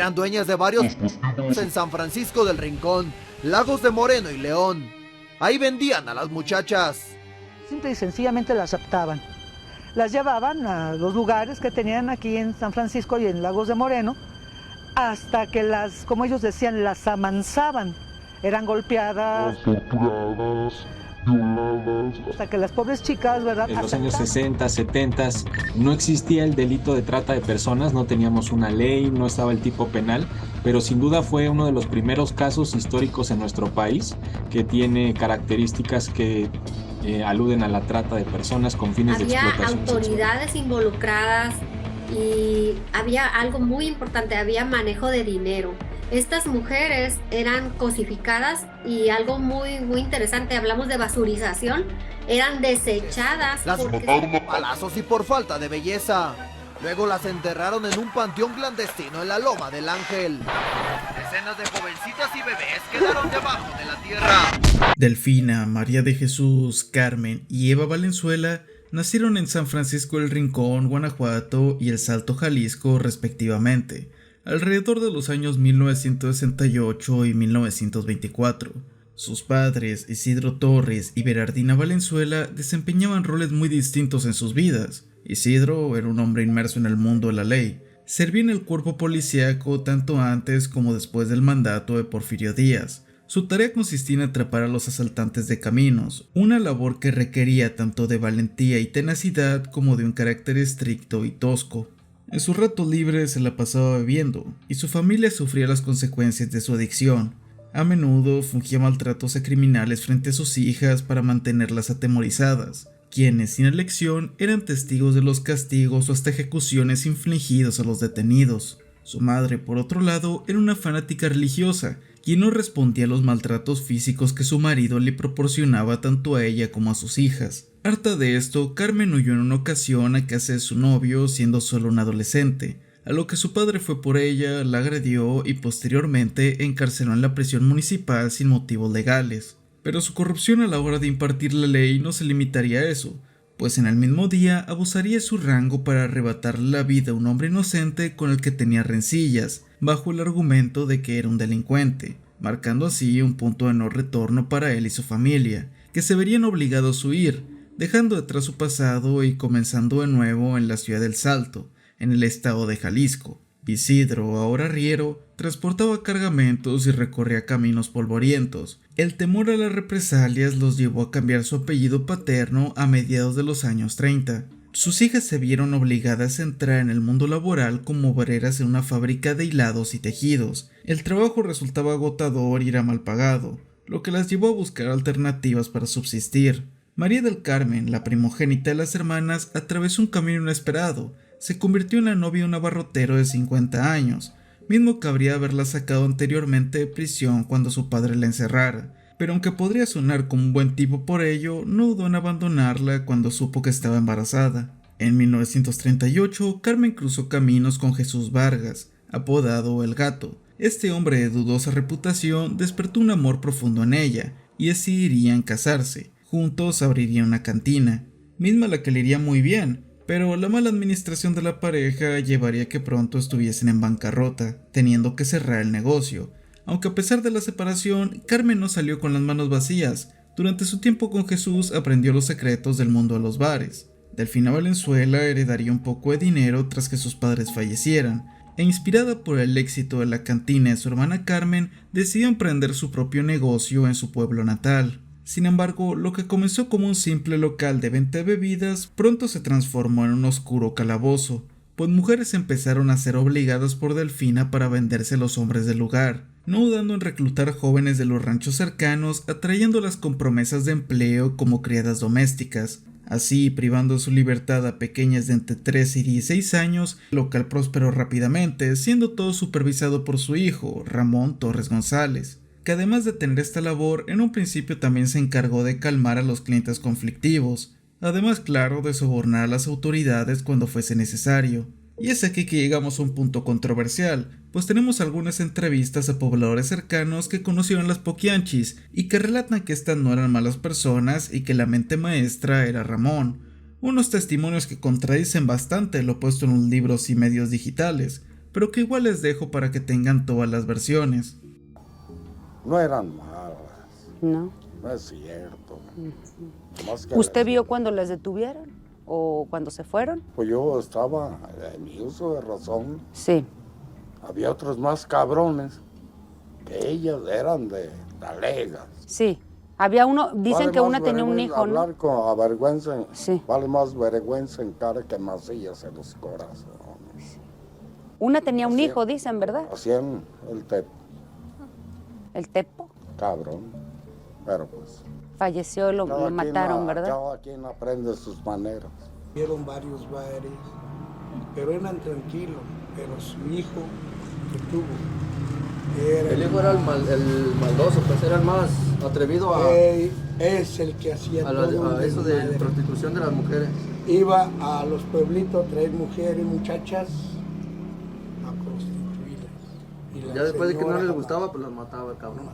eran dueñas de varios en San Francisco del Rincón, Lagos de Moreno y León. Ahí vendían a las muchachas. Simple y sencillamente las raptaban. Las llevaban a los lugares que tenían aquí en San Francisco y en Lagos de Moreno, hasta que las, como ellos decían, las amansaban. Eran golpeadas, torturadas, violadas. Hasta que las pobres chicas, ¿verdad? En los años 60, 70 no existía el delito de trata de personas, no teníamos una ley, no estaba el tipo penal, pero sin duda fue uno de los primeros casos históricos en nuestro país que tiene características que aluden a la trata de personas con fines de explotación sexual. Había autoridades involucradas y había algo muy importante, había manejo de dinero. Estas mujeres eran cosificadas y algo muy, muy interesante, hablamos de basurización, eran desechadas. Las mataron a palazos y por falta de belleza. Luego las enterraron en un panteón clandestino en la Loma del Ángel. Decenas de jovencitas y bebés quedaron debajo de la tierra. Delfina, María de Jesús, Carmen y Eva Valenzuela nacieron en San Francisco del Rincón, Guanajuato y El Salto, Jalisco, respectivamente, alrededor de los años 1968 y 1924. Sus padres, Isidro Torres y Berardina Valenzuela, desempeñaban roles muy distintos en sus vidas. Isidro era un hombre inmerso en el mundo de la ley. Servía en el cuerpo policíaco tanto antes como después del mandato de Porfirio Díaz. Su tarea consistía en atrapar a los asaltantes de caminos, una labor que requería tanto de valentía y tenacidad como de un carácter estricto y tosco. En sus ratos libres se la pasaba bebiendo, y su familia sufría las consecuencias de su adicción. A menudo fungía maltratos a criminales frente a sus hijas para mantenerlas atemorizadas, quienes sin elección eran testigos de los castigos o hasta ejecuciones infligidos a los detenidos. Su madre, por otro lado, era una fanática religiosa, quien no respondía a los maltratos físicos que su marido le proporcionaba tanto a ella como a sus hijas. Harta de esto, Carmen huyó en una ocasión a casa de su novio siendo solo un adolescente, a lo que su padre fue por ella, la agredió y posteriormente encarceló en la prisión municipal sin motivos legales. Pero su corrupción a la hora de impartir la ley no se limitaría a eso, pues en el mismo día abusaría de su rango para arrebatarle la vida a un hombre inocente con el que tenía rencillas, bajo el argumento de que era un delincuente, marcando así un punto de no retorno para él y su familia, que se verían obligados a huir, dejando detrás su pasado y comenzando de nuevo en la ciudad del Salto, en el estado de Jalisco. Isidro, ahora arriero, transportaba cargamentos y recorría caminos polvorientos. El temor a las represalias los llevó a cambiar su apellido paterno a mediados de los años 30. Sus hijas se vieron obligadas a entrar en el mundo laboral como obreras en una fábrica de hilados y tejidos. El trabajo resultaba agotador y era mal pagado, lo que las llevó a buscar alternativas para subsistir. María del Carmen, la primogénita de las hermanas, atravesó un camino inesperado. Se convirtió en la novia de un abarrotero de 50 años, mismo que habría haberla sacado anteriormente de prisión cuando su padre la encerrara, pero aunque podría sonar como un buen tipo por ello, no dudó en abandonarla cuando supo que estaba embarazada. En 1938, Carmen cruzó caminos con Jesús Vargas, apodado El Gato. Este hombre de dudosa reputación despertó un amor profundo en ella, y decidirían casarse. Juntos abrirían una cantina, misma a la que le iría muy bien, pero la mala administración de la pareja llevaría a que pronto estuviesen en bancarrota, teniendo que cerrar el negocio. Aunque a pesar de la separación, Carmen no salió con las manos vacías. Durante su tiempo con Jesús aprendió los secretos del mundo de los bares. Delfina Valenzuela heredaría un poco de dinero tras que sus padres fallecieran, e inspirada por el éxito de la cantina de su hermana Carmen, decidió emprender su propio negocio en su pueblo natal. Sin embargo, lo que comenzó como un simple local de venta de bebidas pronto se transformó en un oscuro calabozo, pues mujeres empezaron a ser obligadas por Delfina para venderse a los hombres del lugar, no dudando en reclutar jóvenes de los ranchos cercanos, atrayéndolas con promesas de empleo como criadas domésticas. Así, privando su libertad a pequeñas de entre 13 y 16 años, el local prosperó rápidamente, siendo todo supervisado por su hijo, Ramón Torres González, que además de tener esta labor, en un principio también se encargó de calmar a los clientes conflictivos, además, claro, de sobornar a las autoridades cuando fuese necesario. Y es aquí que llegamos a un punto controversial, pues tenemos algunas entrevistas a pobladores cercanos que conocieron las Poquianchis y que relatan que estas no eran malas personas y que la mente maestra era Ramón. Unos testimonios que contradicen bastante lo puesto en los libros y medios digitales, pero que igual les dejo para que tengan todas las versiones. No eran malas, No. no es cierto. Más que ¿Usted les- vio cuando les detuvieron o cuando se fueron? Pues yo estaba en mi uso de razón. Sí. Había otros más cabrones que ellas eran de talegas. Sí. Había uno, dicen Vale que más una tenía un hijo, ¿no? Hablar con avergüenza, Sí. vale más vergüenza en cara que masillas en los corazones. Una tenía un Así- hijo, dicen, ¿verdad? Hacían el El Tepo. cabrón, pero pues... Falleció, lo cada mataron, quien, ¿verdad? Cada quien aprende sus maneras. Vieron varios bares, pero eran tranquilos, pero su hijo que tuvo era El hijo era el maldoso, pues era el más atrevido es el que hacía todo a eso de desmadre. prostitución de las mujeres. Iba a los pueblitos a traer mujeres, muchachas, a prostituirlas. Y la Ya después de que no señora les gustaba, pues las mataba el cabrón.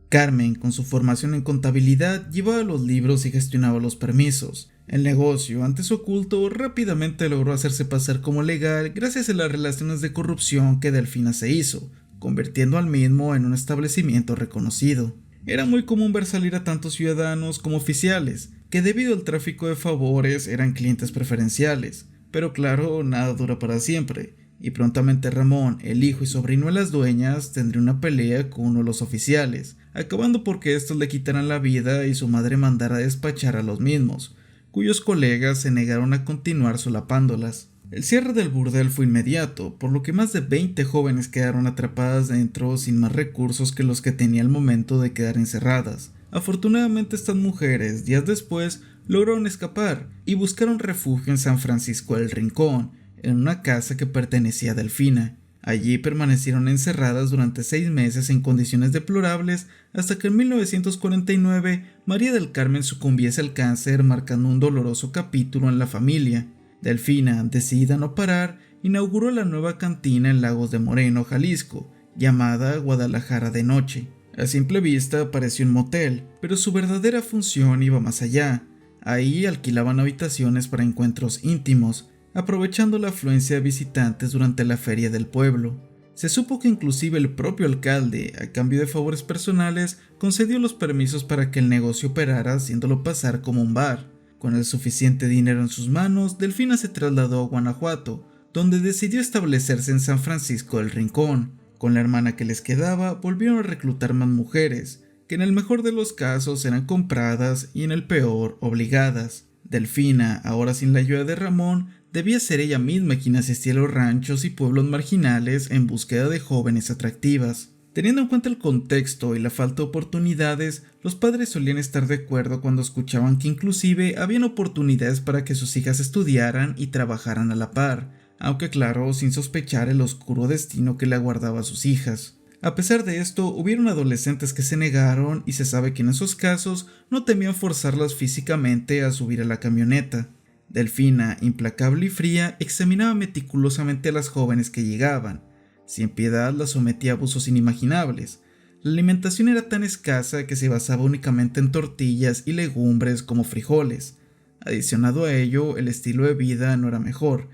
Carmen, con su formación en contabilidad, llevaba los libros y gestionaba los permisos. El negocio, antes oculto, rápidamente logró hacerse pasar como legal gracias a las relaciones de corrupción que Delfina se hizo, convirtiendo al mismo en un establecimiento reconocido. Era muy común ver salir a tantos ciudadanos como oficiales, que debido al tráfico de favores eran clientes preferenciales. Pero claro, nada dura para siempre, y prontamente Ramón, el hijo y sobrino de las dueñas, tendría una pelea con uno de los oficiales, acabando porque estos le quitaran la vida y su madre mandara a despachar a los mismos, cuyos colegas se negaron a continuar solapándolas. El cierre del burdel fue inmediato, por lo que más de 20 jóvenes quedaron atrapadas dentro sin más recursos que los que tenía al momento de quedar encerradas. Afortunadamente estas mujeres, días después, lograron escapar y buscaron refugio en San Francisco del Rincón, en una casa que pertenecía a Delfina. Allí permanecieron encerradas durante 6 meses en condiciones deplorables hasta que en 1949 María del Carmen sucumbiese al cáncer, marcando un doloroso capítulo en la familia. Delfina, decidida a no parar, inauguró la nueva cantina en Lagos de Moreno, Jalisco, llamada Guadalajara de Noche. A simple vista pareció un motel, pero su verdadera función iba más allá. Ahí alquilaban habitaciones para encuentros íntimos, aprovechando la afluencia de visitantes durante la feria del pueblo. Se supo que inclusive el propio alcalde, a cambio de favores personales, concedió los permisos para que el negocio operara haciéndolo pasar como un bar. Con el suficiente dinero en sus manos, Delfina se trasladó a Guanajuato, donde decidió establecerse en San Francisco del Rincón. Con la hermana que les quedaba, volvieron a reclutar más mujeres, que en el mejor de los casos eran compradas y en el peor, obligadas. Delfina, ahora sin la ayuda de Ramón, debía ser ella misma quien asistía a los ranchos y pueblos marginales en búsqueda de jóvenes atractivas. Teniendo en cuenta el contexto y la falta de oportunidades, los padres solían estar de acuerdo cuando escuchaban que inclusive habían oportunidades para que sus hijas estudiaran y trabajaran a la par, aunque claro, sin sospechar el oscuro destino que le aguardaba a sus hijas. A pesar de esto, hubieron adolescentes que se negaron y se sabe que en esos casos no temían forzarlas físicamente a subir a la camioneta. Delfina, implacable y fría, examinaba meticulosamente a las jóvenes que llegaban. Sin piedad las sometía a abusos inimaginables. La alimentación era tan escasa que se basaba únicamente en tortillas y legumbres como frijoles. Adicionado a ello, el estilo de vida no era mejor.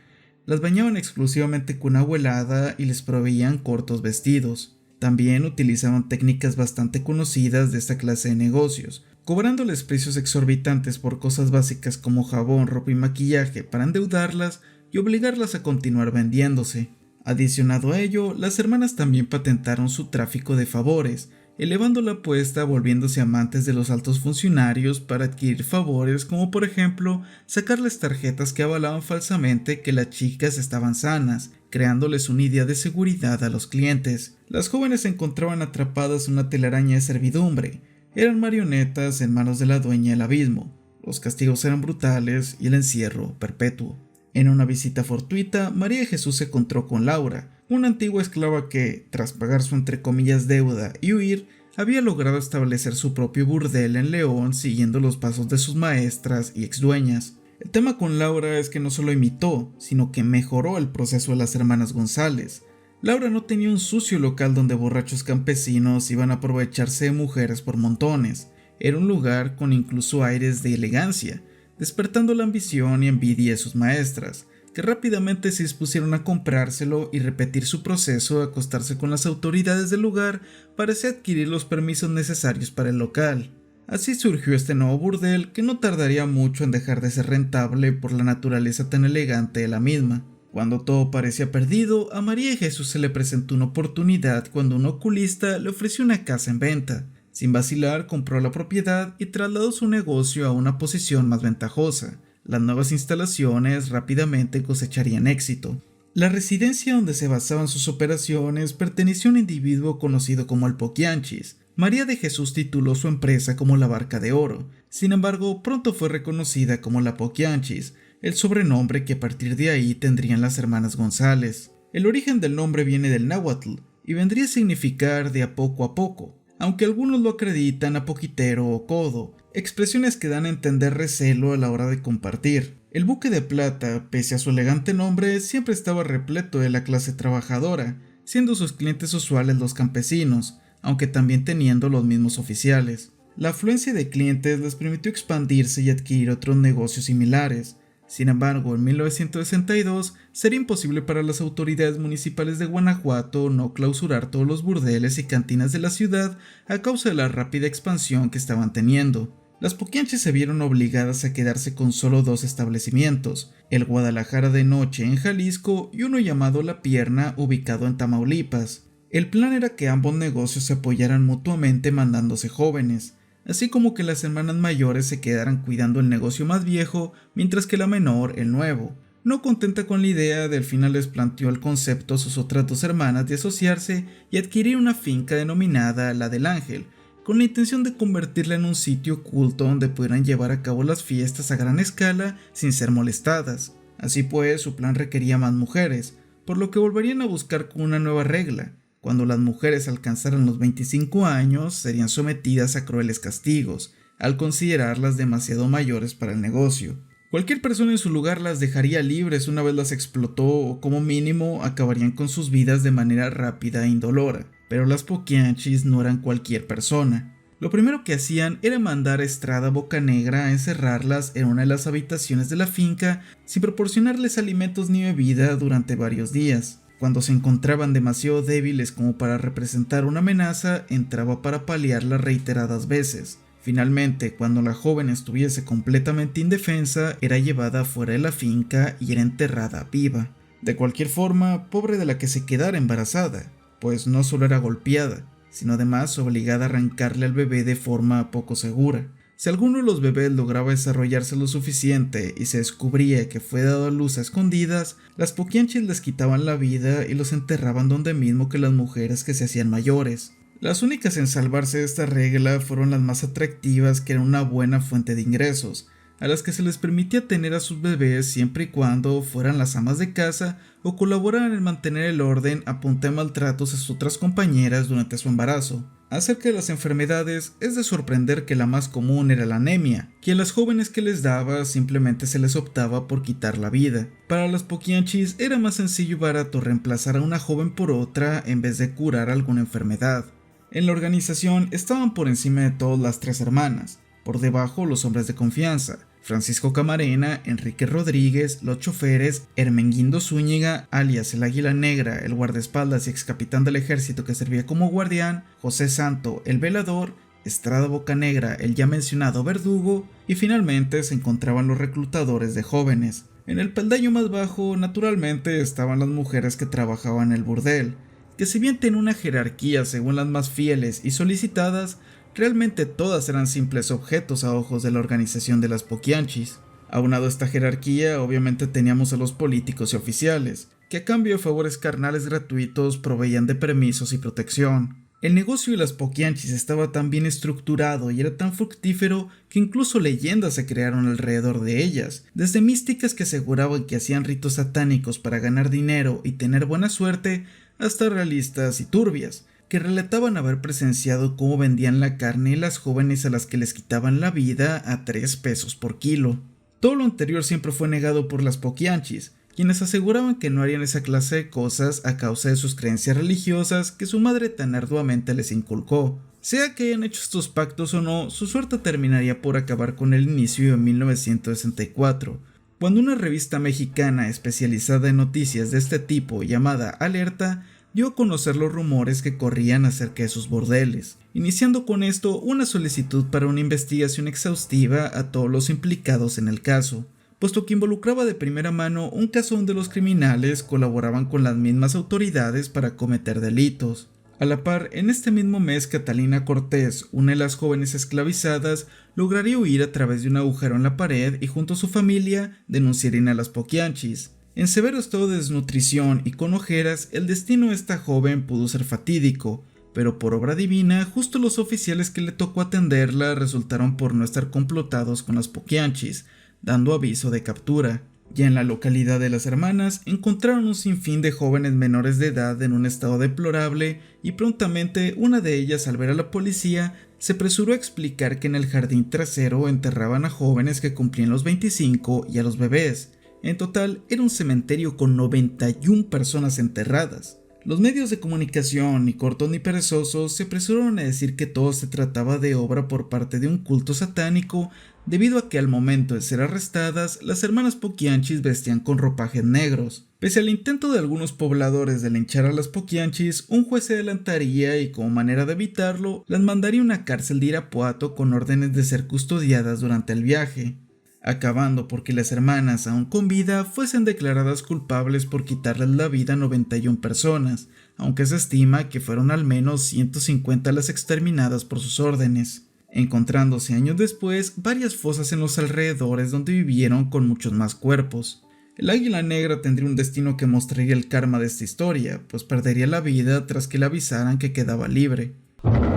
Las bañaban exclusivamente con agua helada y les proveían cortos vestidos. También utilizaban técnicas bastante conocidas de esta clase de negocios, cobrándoles precios exorbitantes por cosas básicas como jabón, ropa y maquillaje para endeudarlas y obligarlas a continuar vendiéndose. Adicionado a ello, las hermanas también patentaron su tráfico de favores, elevando la apuesta volviéndose amantes de los altos funcionarios para adquirir favores como por ejemplo sacarles tarjetas que avalaban falsamente que las chicas estaban sanas, creándoles una idea de seguridad a los clientes. Las jóvenes se encontraban atrapadas en una telaraña de servidumbre, eran marionetas en manos de la dueña del abismo, los castigos eran brutales y el encierro perpetuo. En una visita fortuita, María de Jesús se encontró con Laura, una antigua esclava que, tras pagar su entre comillas deuda y huir, había logrado establecer su propio burdel en León siguiendo los pasos de sus maestras y exdueñas. El tema con Laura es que no solo imitó, sino que mejoró el proceso de las hermanas González. Laura no tenía un sucio local donde borrachos campesinos iban a aprovecharse de mujeres por montones. Era un lugar con incluso aires de elegancia, despertando la ambición y envidia de sus maestras, que rápidamente se dispusieron a comprárselo y repetir su proceso de acostarse con las autoridades del lugar para así adquirir los permisos necesarios para el local. Así surgió este nuevo burdel que no tardaría mucho en dejar de ser rentable por la naturaleza tan elegante de la misma. Cuando todo parecía perdido, a María de Jesús se le presentó una oportunidad cuando un oculista le ofreció una casa en venta. Sin vacilar, compró la propiedad y trasladó su negocio a una posición más ventajosa. Las nuevas instalaciones rápidamente cosecharían éxito. La residencia donde se basaban sus operaciones perteneció a un individuo conocido como el Poquianchis. María de Jesús tituló su empresa como la Barca de Oro. Sin embargo, pronto fue reconocida como la Poquianchis, el sobrenombre que a partir de ahí tendrían las hermanas González. El origen del nombre viene del náhuatl y vendría a significar de a poco, aunque algunos lo acreditan a poquitero o codo, expresiones que dan a entender recelo a la hora de compartir. El buque de plata, pese a su elegante nombre, siempre estaba repleto de la clase trabajadora, siendo sus clientes usuales los campesinos, aunque también teniendo los mismos oficiales. La afluencia de clientes les permitió expandirse y adquirir otros negocios similares. Sin embargo, en 1962 sería imposible para las autoridades municipales de Guanajuato no clausurar todos los burdeles y cantinas de la ciudad a causa de la rápida expansión que estaban teniendo. Las Poquianchis se vieron obligadas a quedarse con solo 2 establecimientos, el Guadalajara de Noche en Jalisco y uno llamado La Pierna ubicado en Tamaulipas. El plan era que ambos negocios se apoyaran mutuamente mandándose jóvenes, así como que las hermanas mayores se quedaran cuidando el negocio más viejo, mientras que la menor el nuevo. No contenta con la idea, Delfina les planteó el concepto a sus otras 2 hermanas de asociarse y adquirir una finca denominada La del Ángel, con la intención de convertirla en un sitio oculto donde pudieran llevar a cabo las fiestas a gran escala sin ser molestadas. Así pues, su plan requería más mujeres, por lo que volverían a buscar con una nueva regla. Cuando las mujeres alcanzaran los 25 años, serían sometidas a crueles castigos, al considerarlas demasiado mayores para el negocio. Cualquier persona en su lugar las dejaría libres una vez las explotó o como mínimo acabarían con sus vidas de manera rápida e indolora. Pero las Poquianchis no eran cualquier persona. Lo primero que hacían era mandar a Estrada Bocanegra a encerrarlas en una de las habitaciones de la finca sin proporcionarles alimentos ni bebida durante varios días. Cuando se encontraban demasiado débiles como para representar una amenaza, entraba para paliarla reiteradas veces. Finalmente, cuando la joven estuviese completamente indefensa, era llevada fuera de la finca y era enterrada viva. De cualquier forma, pobre de la que se quedara embarazada, pues no solo era golpeada, sino además obligada a arrancarle al bebé de forma poco segura. Si alguno de los bebés lograba desarrollarse lo suficiente y se descubría que fue dado a luz a escondidas, las Poquianchis les quitaban la vida y los enterraban donde mismo que las mujeres que se hacían mayores. Las únicas en salvarse de esta regla fueron las más atractivas, que eran una buena fuente de ingresos, a las que se les permitía tener a sus bebés siempre y cuando fueran las amas de casa o colaboraran en mantener el orden a punta de maltratos a sus otras compañeras durante su embarazo. Acerca de las enfermedades, es de sorprender que la más común era la anemia, que a las jóvenes que les daba simplemente se les optaba por quitar la vida. Para las Poquianchis era más sencillo y barato reemplazar a una joven por otra en vez de curar alguna enfermedad. En la organización estaban por encima de todos las 3 hermanas, por debajo los hombres de confianza, Francisco Camarena, Enrique Rodríguez, los choferes, Hermenguindo Zúñiga, alias el Águila Negra, el guardaespaldas y ex capitán del ejército que servía como guardián, José Santo, el velador, Estrada Bocanegra, el ya mencionado verdugo, y finalmente se encontraban los reclutadores de jóvenes. En el peldaño más bajo, naturalmente, estaban las mujeres que trabajaban en el burdel, que si bien tenían una jerarquía según las más fieles y solicitadas, realmente todas eran simples objetos a ojos de la organización de las Poquianchis. Aunado a esta jerarquía, obviamente teníamos a los políticos y oficiales, que a cambio de favores carnales gratuitos proveían de permisos y protección. El negocio de las Poquianchis estaba tan bien estructurado y era tan fructífero que incluso leyendas se crearon alrededor de ellas, desde místicas que aseguraban que hacían ritos satánicos para ganar dinero y tener buena suerte, hasta realistas y turbias, que relataban haber presenciado cómo vendían la carne y las jóvenes a las que les quitaban la vida a 3 pesos por kilo. Todo lo anterior siempre fue negado por las Poquianchis, quienes aseguraban que no harían esa clase de cosas a causa de sus creencias religiosas que su madre tan arduamente les inculcó. Sea que hayan hecho estos pactos o no, su suerte terminaría por acabar con el inicio de 1964, cuando una revista mexicana especializada en noticias de este tipo llamada Alerta dio a conocer los rumores que corrían acerca de sus bordeles, iniciando con esto una solicitud para una investigación exhaustiva a todos los implicados en el caso, puesto que involucraba de primera mano un caso donde los criminales colaboraban con las mismas autoridades para cometer delitos. A la par, en este mismo mes, Catalina Cortés, una de las jóvenes esclavizadas, lograría huir a través de un agujero en la pared y junto a su familia denunciarían a las Poquianchis. En severo estado de desnutrición y con ojeras, el destino de esta joven pudo ser fatídico, pero por obra divina, justo los oficiales que le tocó atenderla resultaron por no estar complotados con las Poquianchis, dando aviso de captura. Ya en la localidad de Las Hermanas encontraron un sinfín de jóvenes menores de edad en un estado deplorable y prontamente una de ellas, al ver a la policía, se apresuró a explicar que en el jardín trasero enterraban a jóvenes que cumplían los 25 y a los bebés. En total era un cementerio con 91 personas enterradas. Los medios de comunicación, ni cortos ni perezosos, se apresuraron a decir que todo se trataba de obra por parte de un culto satánico, debido a que al momento de ser arrestadas, las hermanas Poquianchis vestían con ropajes negros. Pese al intento de algunos pobladores de linchar a las Poquianchis, un juez se adelantaría y como manera de evitarlo, las mandaría a una cárcel de Irapuato con órdenes de ser custodiadas durante el viaje, acabando porque las hermanas, aún con vida, fuesen declaradas culpables por quitarles la vida a 91 personas, aunque se estima que fueron al menos 150 las exterminadas por sus órdenes, encontrándose años después varias fosas en los alrededores donde vivieron con muchos más cuerpos. El Águila Negra tendría un destino que mostraría el karma de esta historia, pues perdería la vida tras que le avisaran que quedaba libre.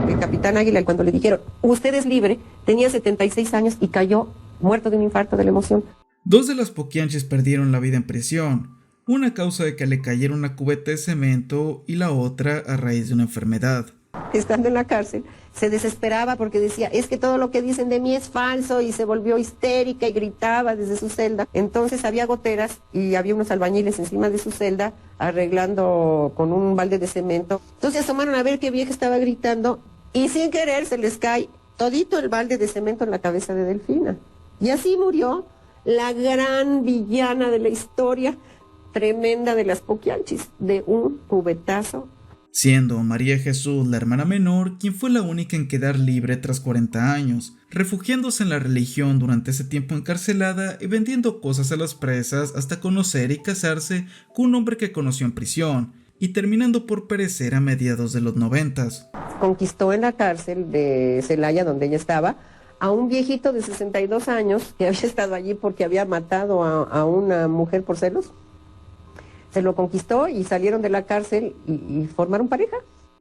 El capitán Águila, cuando le dijeron, usted es libre, tenía 76 años y cayó muerto de un infarto de la emoción. 2 de las Poquianchis perdieron la vida en prisión, una a causa de que le cayera una cubeta de cemento y la otra a raíz de una enfermedad. Estando en la cárcel, se desesperaba porque decía, es que todo lo que dicen de mí es falso, y se volvió histérica y gritaba desde su celda. Entonces había goteras y había unos albañiles encima de su celda arreglando con un balde de cemento. Entonces asomaron a ver qué vieja estaba gritando y sin querer se les cae todito el balde de cemento en la cabeza de Delfina. Y así murió la gran villana de la historia tremenda de las Poquianchis, de un cubetazo. Siendo María Jesús la hermana menor, quien fue la única en quedar libre tras 40 años, refugiándose en la religión durante ese tiempo encarcelada y vendiendo cosas a las presas hasta conocer y casarse con un hombre que conoció en prisión, y terminando por perecer a mediados de los 90s. Conquistó en la cárcel de Celaya, donde ella estaba, a un viejito de 62 años que había estado allí porque había matado a una mujer por celos. Se lo conquistó y salieron de la cárcel y formaron pareja.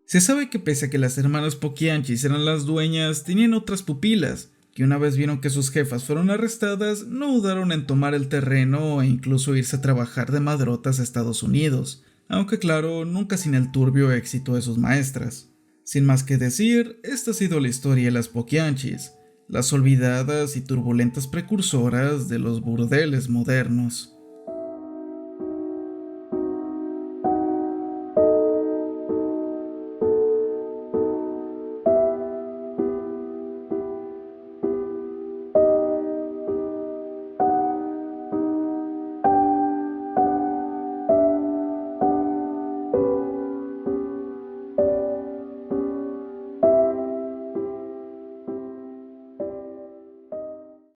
Se sabe que pese a que las hermanas Poquianchis eran las dueñas, tenían otras pupilas, que una vez vieron que sus jefas fueron arrestadas, no dudaron en tomar el terreno e incluso irse a trabajar de madrotas a Estados Unidos, aunque claro, nunca sin el turbio éxito de sus maestras. Sin más que decir, esta ha sido la historia de las Poquianchis, las olvidadas y turbulentas precursoras de los burdeles modernos.